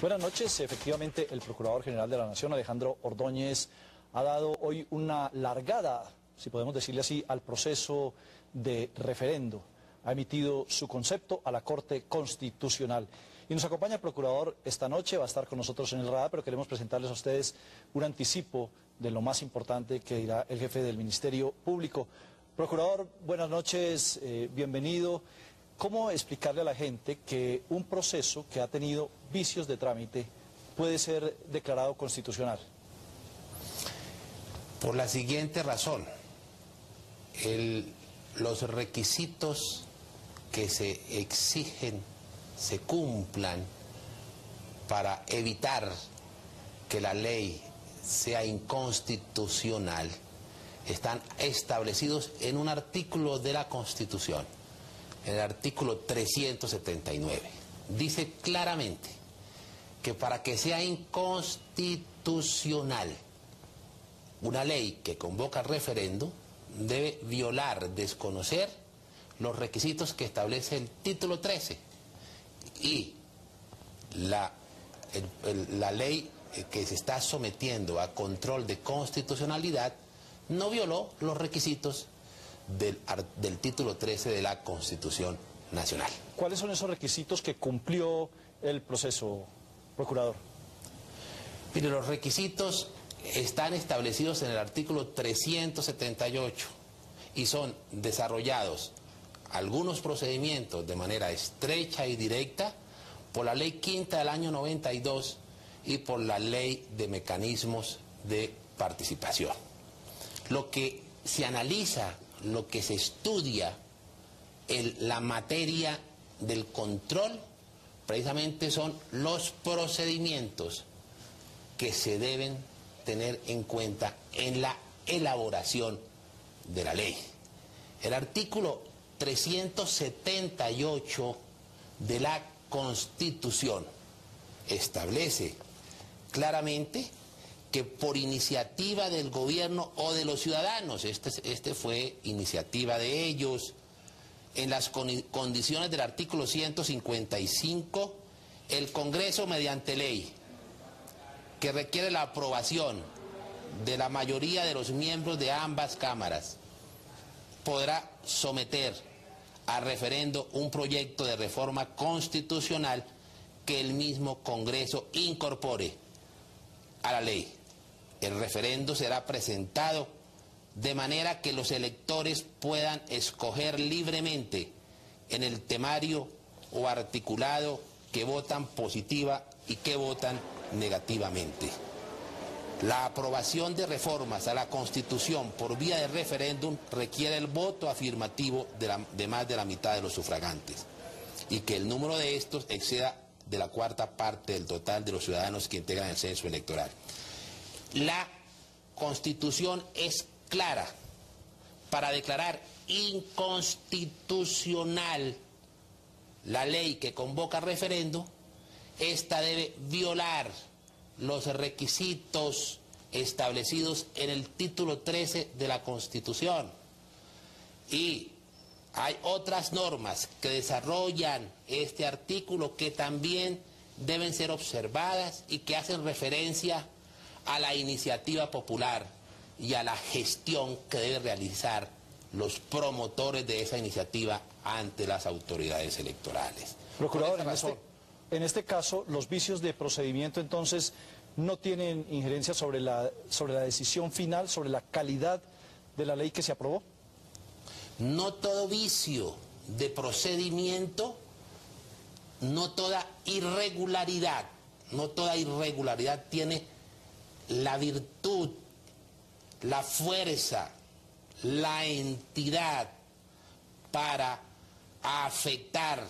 Buenas noches. Efectivamente, el Procurador General de la Nación, Alejandro Ordóñez, ha dado hoy una largada, si podemos decirle así, al proceso de referendo. Ha emitido su concepto a la Corte Constitucional. Y nos acompaña el Procurador esta noche, va a estar con nosotros en el radar, pero queremos presentarles a ustedes un anticipo de lo más importante que dirá el jefe del Ministerio Público. Procurador, buenas noches, bienvenido. ¿Cómo explicarle a la gente que un proceso que ha tenido vicios de trámite puede ser declarado constitucional? Por la siguiente razón, los requisitos que se exigen se cumplan para evitar que la ley sea inconstitucional, están establecidos en un artículo de la Constitución, en el artículo 379. Dice claramente que para que sea inconstitucional una ley que convoca referendo debe violar, desconocer los requisitos que establece el título 13. Y la ley que se está sometiendo a control de constitucionalidad no violó los requisitos del título 13 de la Constitución Nacional. ¿Cuáles son esos requisitos que cumplió el proceso, Procurador? Mire, los requisitos están establecidos en el artículo 378 y son desarrollados algunos procedimientos de manera estrecha y directa por la Ley Quinta del año 92 y por la Ley de Mecanismos de Participación. Lo que se analiza, lo que se estudia en la materia del control, precisamente son los procedimientos que se deben tener en cuenta en la elaboración de la ley. El artículo 378 de la Constitución establece claramente que por iniciativa del gobierno o de los ciudadanos, este fue iniciativa de ellos, en las condiciones del artículo 155, el Congreso mediante ley, que requiere la aprobación de la mayoría de los miembros de ambas cámaras, podrá someter a referendo un proyecto de reforma constitucional que el mismo Congreso incorpore a la ley. El referendo será presentado de manera que los electores puedan escoger libremente en el temario o articulado que votan positiva y que votan negativamente. La aprobación de reformas a la Constitución por vía de referéndum requiere el voto afirmativo de más de la mitad de los sufragantes y que el número de estos exceda de la cuarta parte del total de los ciudadanos que integran el censo electoral. La Constitución es clara para declarar inconstitucional la ley que convoca referendo. Esta debe violar los requisitos establecidos en el título 13 de la Constitución. Y hay otras normas que desarrollan este artículo que también deben ser observadas y que hacen referencia a la iniciativa popular y a la gestión que deben realizar los promotores de esa iniciativa ante las autoridades electorales. Procurador, en este caso, los vicios de procedimiento entonces no tienen injerencia sobre la decisión final, sobre la calidad de la ley que se aprobó. No todo vicio de procedimiento, no toda irregularidad tiene la virtud, la fuerza, la entidad para afectar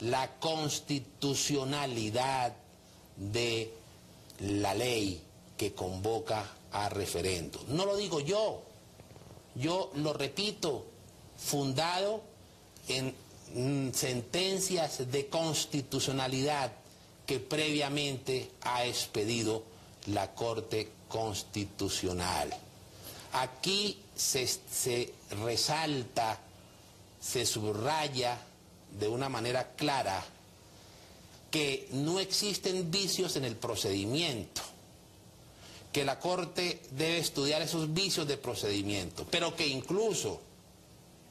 la constitucionalidad de la ley que convoca a referendo. No lo digo yo lo repito, fundado en sentencias de constitucionalidad que previamente ha expedido la Corte Constitucional. Aquí se resalta, se subraya de una manera clara que no existen vicios en el procedimiento, que la Corte debe estudiar esos vicios de procedimiento, pero que incluso,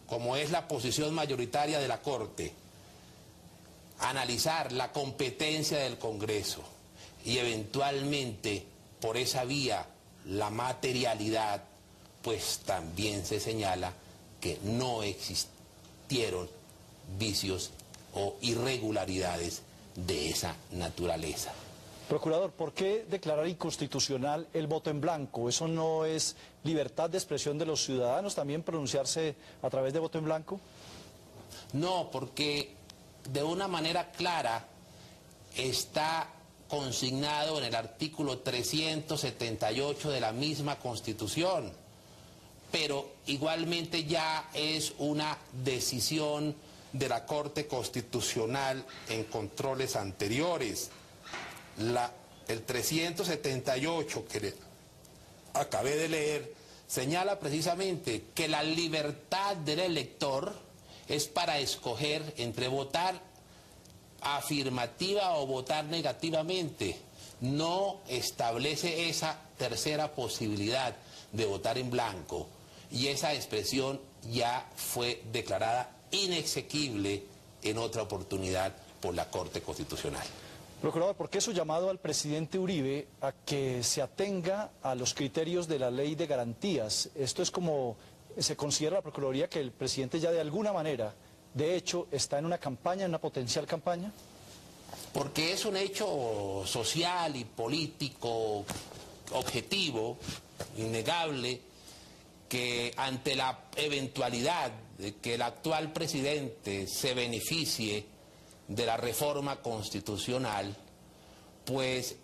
como es la posición mayoritaria de la Corte, analizar la competencia del Congreso y eventualmente por esa vía la materialidad, pues también se señala que no existieron vicios o irregularidades de esa naturaleza. Procurador, ¿por qué declarar inconstitucional el voto en blanco? ¿Eso no es libertad de expresión de los ciudadanos también pronunciarse a través de voto en blanco? No, porque de una manera clara está consignado en el artículo 378 de la misma Constitución, pero igualmente ya es una decisión de la Corte Constitucional en controles anteriores. El 378 que le acabé de leer señala precisamente que la libertad del elector es para escoger entre votar afirmativa o votar negativamente. No establece esa tercera posibilidad de votar en blanco, y esa expresión ya fue declarada inexequible en otra oportunidad por la Corte Constitucional. Procurador, ¿por qué su llamado al presidente Uribe a que se atenga a los criterios de la ley de garantías? Esto es como se considera la Procuraduría que el presidente ya de alguna manera, de hecho, está en una campaña, en una potencial campaña. Porque es un hecho social y político objetivo, innegable, que ante la eventualidad de que el actual presidente se beneficie de la reforma constitucional, pues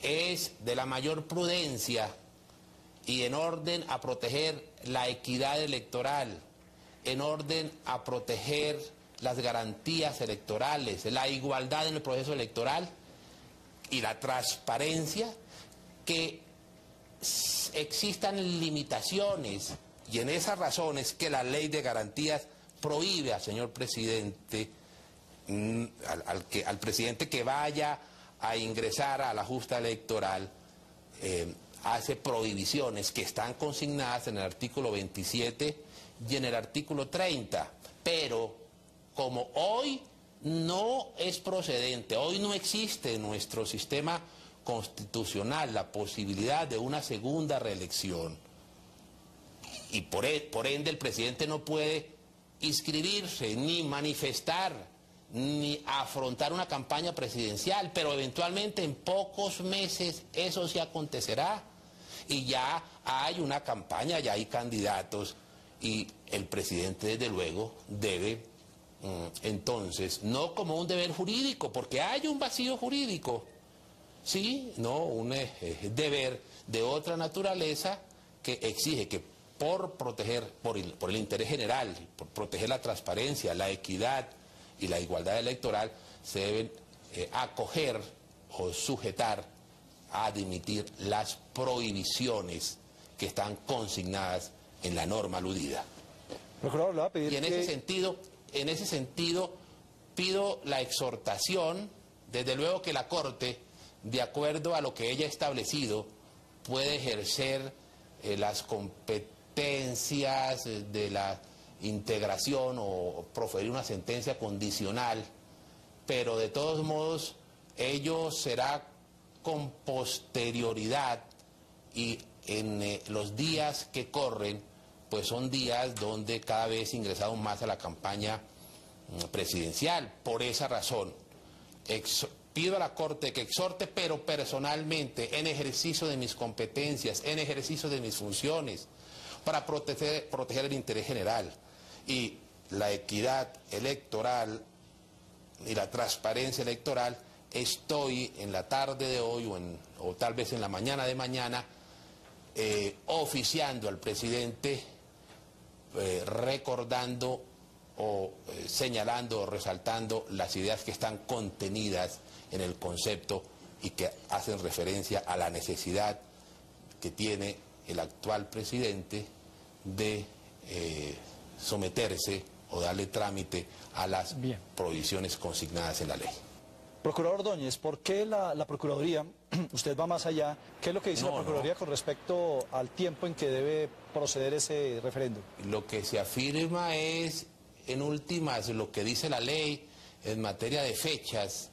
es de la mayor prudencia y en orden a proteger la equidad electoral, en orden a proteger las garantías electorales, la igualdad en el proceso electoral y la transparencia, que existan limitaciones, y en esas razones que la ley de garantías prohíbe al señor presidente, al presidente que vaya a ingresar a la justa electoral, hace prohibiciones que están consignadas en el artículo 27 y en el artículo 30, pero como hoy no es procedente, hoy no existe en nuestro sistema constitucional la posibilidad de una segunda reelección, y por ende el presidente no puede inscribirse, ni manifestar, ni afrontar una campaña presidencial, pero eventualmente en pocos meses eso sí acontecerá, y ya hay una campaña, ya hay candidatos, y el presidente desde luego debe entonces, no como un deber jurídico, porque hay un vacío jurídico, sí, no, un deber de otra naturaleza que exige que por proteger, por el interés general, por proteger la transparencia, la equidad y la igualdad electoral, se deben acoger o sujetar a dimitir las prohibiciones que están consignadas en la norma aludida. Procurador, le va a pedir y en ese sentido pido la exhortación, desde luego que la Corte, de acuerdo a lo que ella ha establecido, puede ejercer las competencias de la integración o proferir una sentencia condicional, pero de todos modos ello será con posterioridad, y en los días que corren pues son días donde cada vez ingresamos más a la campaña presidencial. Por esa razón pido a la Corte que exhorte, pero personalmente, en ejercicio de mis competencias, en ejercicio de mis funciones, para proteger el interés general y la equidad electoral y la transparencia electoral. Estoy en la tarde de hoy o tal vez en la mañana de mañana oficiando al presidente, recordando o señalando o resaltando las ideas que están contenidas en el concepto y que hacen referencia a la necesidad que tiene el actual presidente de someterse o darle trámite a las prohibiciones consignadas en la ley. Procurador Ordóñez, ¿por qué la Procuraduría, usted va más allá, qué es lo que dice la Procuraduría con respecto al tiempo en que debe proceder ese referendo? Lo que se afirma es, en últimas, lo que dice la ley en materia de fechas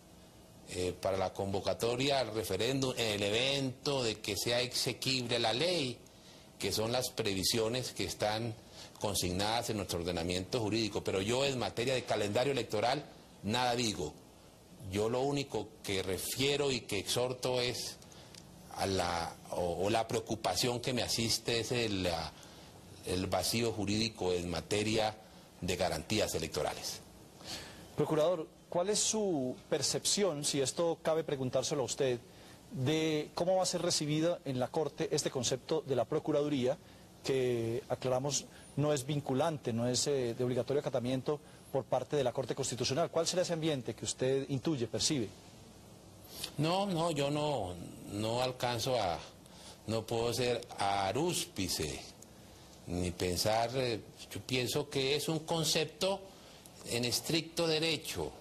para la convocatoria al referéndum, en el evento de que sea exequible la ley, que son las previsiones que están consignadas en nuestro ordenamiento jurídico. Pero yo en materia de calendario electoral nada digo. Yo lo único que refiero y que exhorto es a la preocupación que me asiste es el vacío jurídico en materia de garantías electorales. Procurador, ¿cuál es su percepción, si esto cabe preguntárselo a usted, de cómo va a ser recibido en la Corte este concepto de la Procuraduría, que aclaramos no es vinculante, no es de obligatorio acatamiento por parte de la Corte Constitucional? ¿Cuál será ese ambiente que usted intuye, percibe? No, yo no alcanzo no puedo ser arúspice, ni pensar, yo pienso que es un concepto en estricto derecho.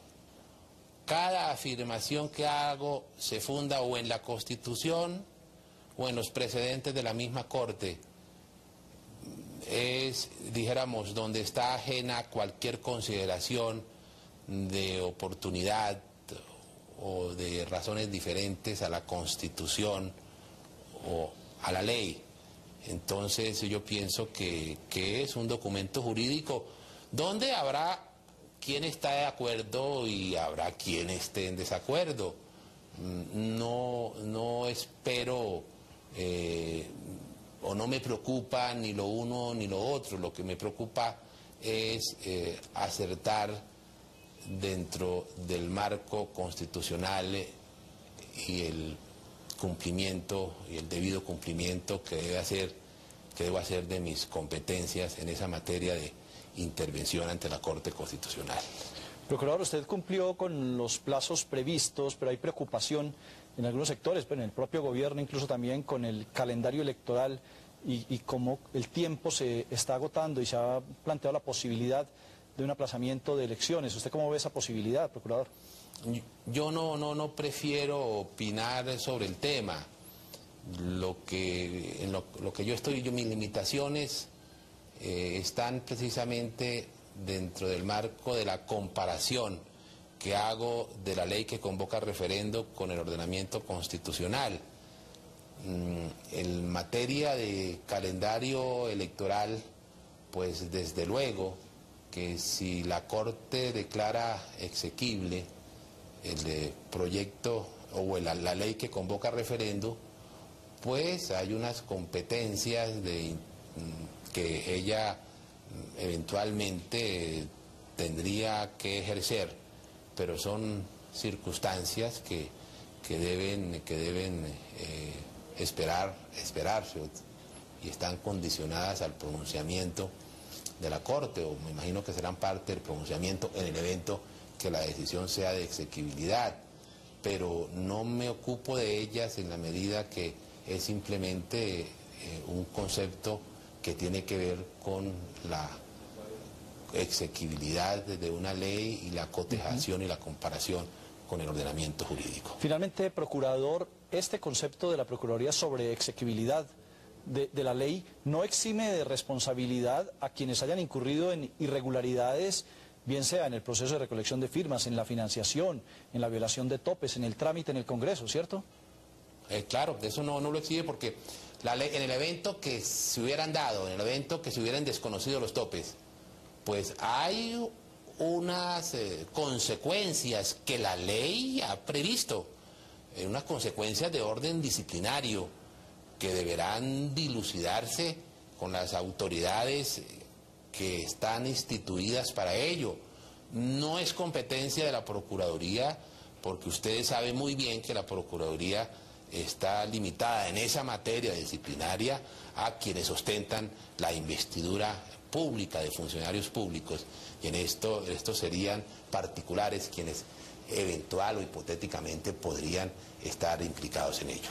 Cada afirmación que hago se funda o en la Constitución o en los precedentes de la misma Corte. Es, dijéramos, donde está ajena a cualquier consideración de oportunidad o de razones diferentes a la Constitución o a la ley. Entonces yo pienso que es un documento jurídico donde habrá quien está de acuerdo y habrá quien esté en desacuerdo. No espero o no me preocupa ni lo uno ni lo otro. Lo que me preocupa es acertar dentro del marco constitucional y el cumplimiento y el debido cumplimiento que debo hacer de mis competencias en esa materia de intervención ante la Corte Constitucional. Procurador, usted cumplió con los plazos previstos, pero hay preocupación en algunos sectores, pero en el propio gobierno, incluso también con el calendario electoral y cómo el tiempo se está agotando y se ha planteado la posibilidad de un aplazamiento de elecciones. ¿Usted cómo ve esa posibilidad, procurador? Yo no prefiero opinar sobre el tema. Lo que yo estoy, mis limitaciones están precisamente dentro del marco de la comparación que hago de la ley que convoca referendo con el ordenamiento constitucional. En materia de calendario electoral, pues desde luego que si la Corte declara exequible el proyecto o la ley que convoca referendo, pues hay unas competencias que ella eventualmente tendría que ejercer, pero son circunstancias que deben esperarse y están condicionadas al pronunciamiento de la Corte, o me imagino que serán parte del pronunciamiento en el evento que la decisión sea de exequibilidad, pero no me ocupo de ellas en la medida que es simplemente un concepto que tiene que ver con la exequibilidad de una ley y la cotejación y la comparación con el ordenamiento jurídico. Finalmente, procurador, este concepto de la Procuraduría sobre exequibilidad de la ley no exime de responsabilidad a quienes hayan incurrido en irregularidades, bien sea en el proceso de recolección de firmas, en la financiación, en la violación de topes, en el trámite en el Congreso, ¿cierto? Claro, eso no lo exige porque la ley, en el evento que se hubieran dado, en el evento que se hubieran desconocido los topes, pues hay unas consecuencias que la ley ha previsto, unas consecuencias de orden disciplinario que deberán dilucidarse con las autoridades que están instituidas para ello. No es competencia de la Procuraduría, porque ustedes saben muy bien que la Procuraduría está limitada en esa materia disciplinaria a quienes ostentan la investidura pública de funcionarios públicos, y en estos serían particulares quienes eventual o hipotéticamente podrían estar implicados en ello.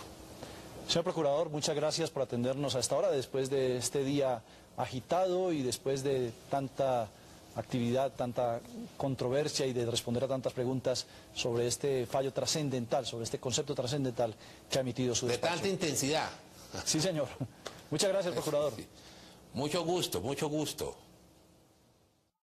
Señor Procurador, muchas gracias por atendernos a esta hora, después de este día agitado y después de tanta actividad, tanta controversia y de responder a tantas preguntas sobre este fallo trascendental, sobre este concepto trascendental que ha emitido su despacho. De tanta intensidad. Sí, señor. Muchas gracias, procurador. Mucho gusto, mucho gusto.